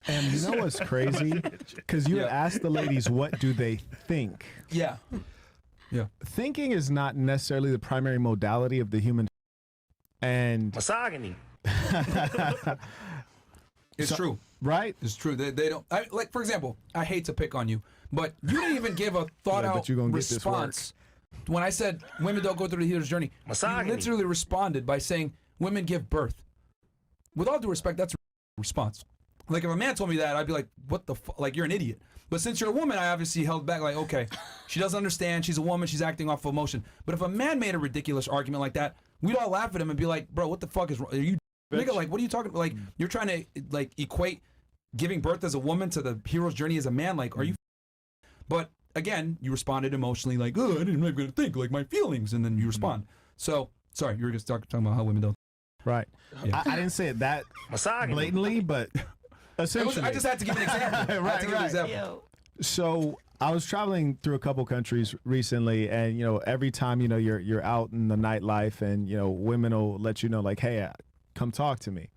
And you know what's crazy? Because you asked the ladies, what do they think? Yeah. Yeah. Thinking is not necessarily the primary modality of the human. And misogyny. It's true. Right? It's true. They don't, like, for example, I hate to pick on you, but you didn't even give a thought-out response. When I said women don't go through the healer's journey, misogyny. You literally responded by saying women give birth. With all due respect, that's a response. Like, if a man told me that, I'd be like, what the fuck? Like, you're an idiot. But since you're a woman, I obviously held back, like, okay, she doesn't understand. She's a woman. She's acting off of emotion. But if a man made a ridiculous argument like that, we'd all laugh at him and be like, bro, what the fuck is wrong? Are you nigga? Like, what are you talking about? Like, you're trying to, like, equate giving birth as a woman to the hero's journey as a man. Like, are you? But again, you responded emotionally, like, oh, I didn't even gonna think, like, my feelings, and then you respond. So, sorry, you were just talking about how women don't. Right. Yeah. I didn't say it that blatantly, but essentially. I just had to give an example. Right. So I was traveling through a couple countries recently, and you know, every time you're out in the nightlife, and you know, women will let you know, like, hey, come talk to me.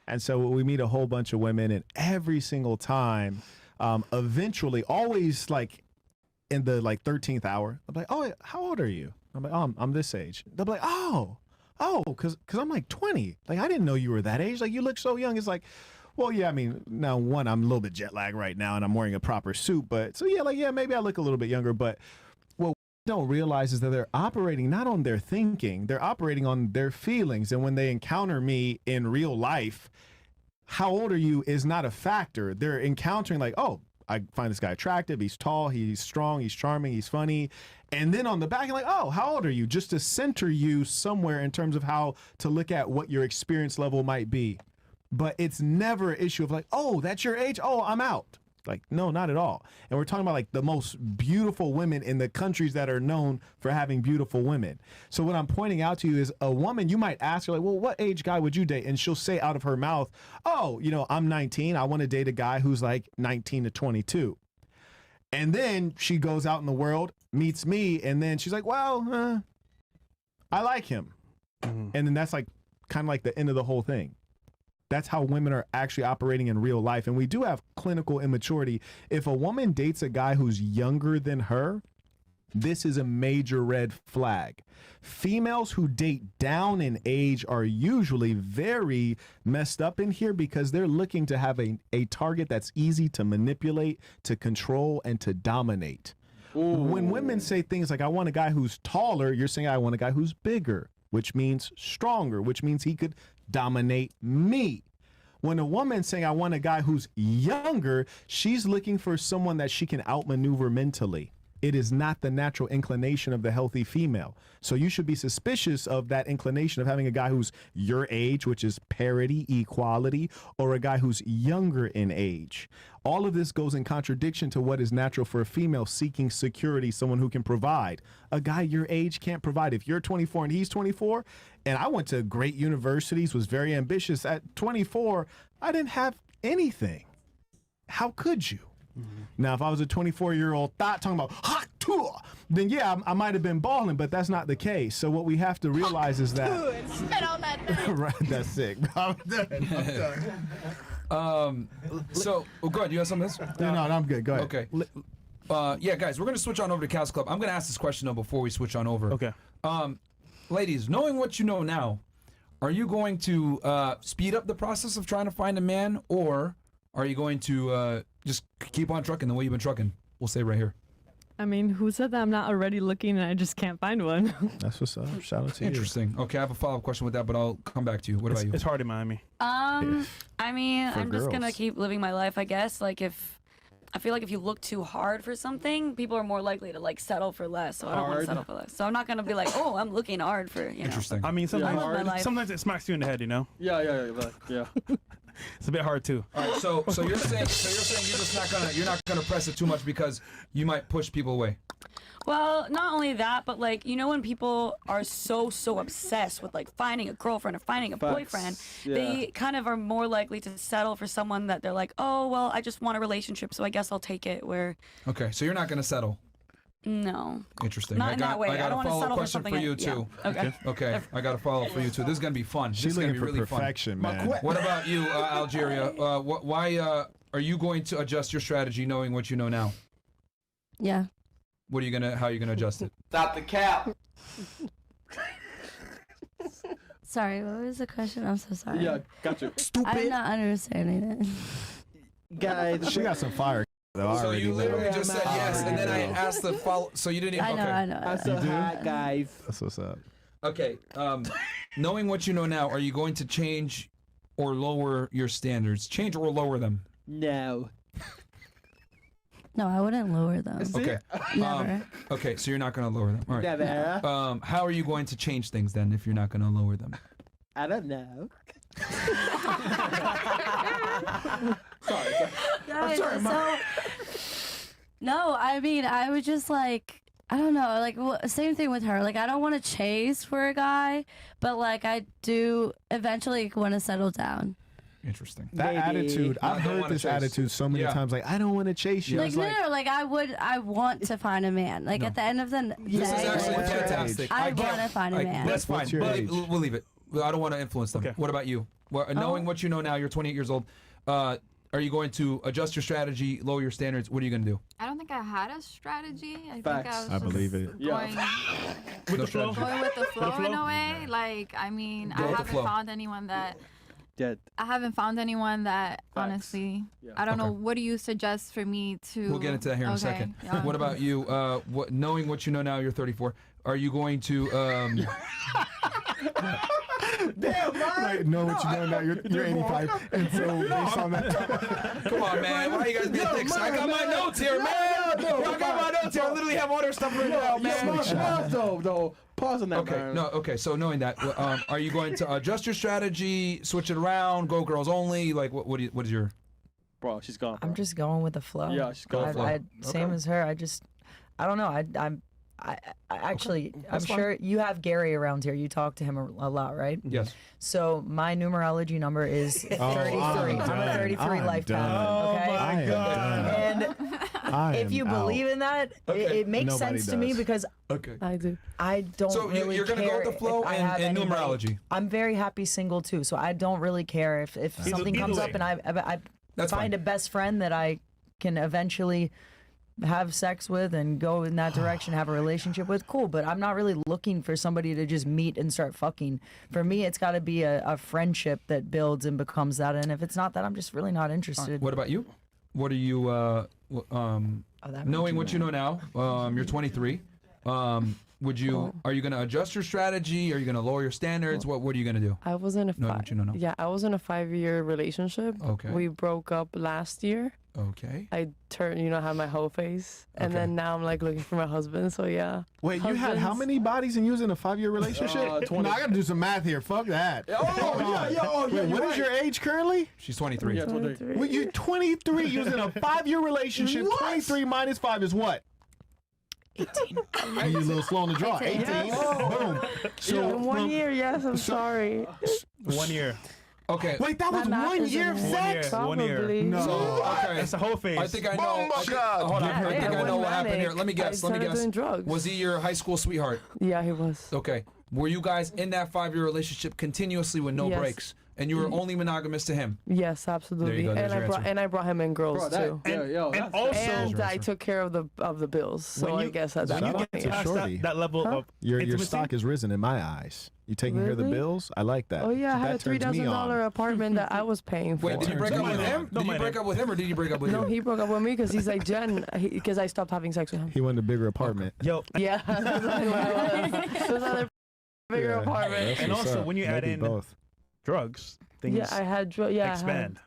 And so we meet a whole bunch of women, and every single time, eventually, always like in the 13th hour, I'm like, oh, how old are you? I'm like, oh, I'm this age. They'll be like, oh, because I'm like 20. Like, I didn't know you were that age. Like, you look so young. It's like, well, yeah, I mean, now, one, I'm a little bit jet lagged right now, and I'm wearing a proper suit. But, so, yeah, maybe I look a little bit younger. But what we don't realize is that they're operating not on their thinking. They're operating on their feelings. And when they encounter me in real life, how old are you is not a factor. They're encountering like, oh, I find this guy attractive. He's tall. He's strong. He's charming. He's funny. And then on the back, you're like, oh, how old are you? Just to center you somewhere in terms of how to look at what your experience level might be. But it's never an issue of like, oh, that's your age. Oh, I'm out. Like, no, not at all. And we're talking about like the most beautiful women in the countries that are known for having beautiful women. So what I'm pointing out to you is a woman, you might ask her like, well, what age guy would you date? And she'll say out of her mouth, oh, you know, I'm 19. I want to date a guy who's like 19 to 22. And then she goes out in the world, meets me, and then she's like, well, I like him. And then that's like kind of like the end of the whole thing. That's how women are actually operating in real life. And we do have clinical immaturity. If a woman dates a guy who's younger than her, this is a major red flag. Females who date down in age are usually very messed up in here because they're looking to have a target that's easy to manipulate, to control, and to dominate. Ooh. When women say things like, I want a guy who's taller, you're saying, I want a guy who's bigger, which means stronger, which means he could dominate me. When a woman's saying, I want a guy who's younger, she's looking for someone that she can outmaneuver mentally. It is not the natural inclination of the healthy female. So you should be suspicious of that inclination of having a guy who's your age, which is parity, equality, or a guy who's younger in age. All of this goes in contradiction to what is natural for a female seeking security, someone who can provide. A guy your age can't provide. If you're 24 and he's 24, and I went to great universities, was very ambitious, at 24, I didn't have anything. How could you? Now, if I was a 24-year-old thought talking about hot tour, then yeah, I might have been balling, but that's not the case. So what we have to realize is that right, that's sick. I'm done. So, go ahead. You have something else? No, I'm good. Go ahead. Okay. Yeah, guys, we're gonna switch on over to Cal's Club. I'm gonna ask this question though before we switch on over. Okay. Ladies, knowing what you know now, are you going to speed up the process of trying to find a man, or are you going to just keep on trucking the way you've been trucking? We'll say right here. I mean, who said that I'm not already looking and I just can't find one? That's what's up. Shout out to you. Interesting. Okay, I have a follow-up question with that, but I'll come back to you. What about you? It's hard in Miami. I mean, I'm girls. just gonna keep living my life, I guess. Like, I feel like if you look too hard for something, people are more likely to like settle for less. So I don't want to settle for less. So I'm not gonna be like, oh, I'm looking hard for, you know. Interesting. I mean, sometimes it smacks you in the head, you know. Yeah. It's a bit hard too. All right, so you're saying you're not gonna press it too much because you might push people away. Well, not only that, but like, you know, when people are so obsessed with like finding a girlfriend or finding a boyfriend, they kind of are more likely to settle for someone that they're like, oh, well, I just want a relationship, so I guess I'll take it. Where okay, so you're not gonna settle. No. Interesting. Not in that way. I got don't a want to follow-up settle for question something. for you too. Okay. Okay, I got a follow-up for you too. This is gonna be fun. She's This is gonna looking be for really perfection, man. What about you, Algeria? Why are you going to adjust your strategy knowing what you know now? Yeah. How are you gonna adjust it? Stop the cap. Sorry, what was the question? I'm so sorry. Yeah, got you. I'm not understanding it. Guys, She got some fire. Though, So already, you literally man. just said yes, and then I asked the follow. So you didn't even. I know. I'm so You do? hot, guys. That's what's up. Okay. Knowing what you know now, are you going to change or lower your standards? Change or lower them? No. No, I wouldn't lower them. Okay. Never. Okay, so you're not going to lower them. All right. Never. How are you going to change things then if you're not going to lower them? I don't know. Guys, no, I mean, I would just like, I don't know, like same thing with her. Like, I don't want to chase for a guy, but like I do eventually want to settle down. Interesting. That Maybe. attitude, I I've don't heard wanna this chase. attitude so many Yeah. times. Like, I don't want to chase you. Like, It's no, like, no, like I want to find a man. Like at the end of the This is day, actually What's your fantastic. I can't- want to find a man. That's fine. What's your But age? we'll leave it. I don't want to influence them. Okay. What about you? Well, knowing what you know now, you're 28 years old. Are you going to adjust your strategy, lower your standards? What are you going to do? I don't think I had a strategy. I think Facts. I was I just believe it. going, With the flow. going with the flow flow? in a way. Like, I mean, Go I with the haven't flow. found anyone that Dead. honestly, honestly, Yeah. I don't know. Okay. what do you suggest for me to? We'll get into that here in a Okay, second. yeah. What about you? Knowing what you know now, you're 34. Are you going to? Damn, man. Like, know what you know now. You're 85. And so based on that. Come on, man. Why you guys being dicks? I got my notes here, man. I got my notes here. I literally have all their stuff written down, man. No. Pause on that, Okay, man. no, okay. So knowing that, are you going to adjust your strategy, switch it around, go girls only? Like, what is your? Bro, she's gone. Bro. I'm just going with the flow. Yeah, she's going with the flow. Same Okay. as her. I don't know. I actually, I'm That's fine. sure you have Gary around here. You talk to him a lot, right? Yes. So my numerology number is 33. I'm a done. 33 I'm lifetime. done. Okay. I am done. And I if am you out. believe in that, Okay. it makes Nobody sense to me does. because Okay. I do. I don't So really you're gonna go care with the flow if I have and anybody. numerology. I'm very happy single too, so I don't really care if something either comes way. up and I That's find fine. a best friend that I can eventually have sex with and go in that direction, have a relationship with. Cool, but I'm not really looking for somebody to just meet and start fucking. For me, it's got to be a friendship that builds and becomes that. And if it's not that, I'm just really not interested. What about you? What are you? Knowing what you know now, you're 23. Are you going to adjust your strategy? Are you going to lower your standards? What are you going to do? I was in a Knowing what you know now. yeah, I was in a 5-year relationship. Okay. We broke up last year. Okay. I turned, had my whole face, and Okay. then now I'm like looking for my husband. So yeah. Wait, you had how Husbands. many bodies and you was in a 5-year relationship? 20. No, I got to do some math here. Fuck that. Wait, what is your age currently? She's 23. Yeah, 23. Well, you're 23. You was in a 5-year relationship. 23 minus 5 is what? 18. Are you a little slow on the draw? 18. Boom. So In 1 year, yes. I'm sorry. 1 year. Okay. Wait, that was My math 1 year of isn't- sex? One year. Probably. No. Okay. That's the whole phase. I think I know. Oh my God. Hold on. Yeah, I think yeah, I know I what happened here. manic. Let me guess. I Let me started guess. doing drugs. Was he your high school sweetheart? Yeah, he was. Okay. Were you guys in that 5-year relationship continuously with no Yes. breaks? And you were only monogamous to him? Yes, absolutely. go, there's And your answer. I brought him in girls Bro, that, too. And also, And I answer. took care of the bills. So when I you, guess at when that you point. get to past shorty. that level of Your intimacy, stock has risen in my eyes. You taking care of the Really? bills? I like that. Oh yeah, I had a That turns me on. $3,000 apartment that I was paying for. Wait, did you break Turns up me with on. him? Don't Did you mind break him. up with him or did you break up with No, you? he broke up with me because he's like Jen, because I stopped having sex with him. He wanted a bigger apartment. yo, Yeah, those other bigger Yeah. apartment. That's And what's also, up. when you add Maybe in both. drugs, things Yeah, I had. Yeah, I had- expand.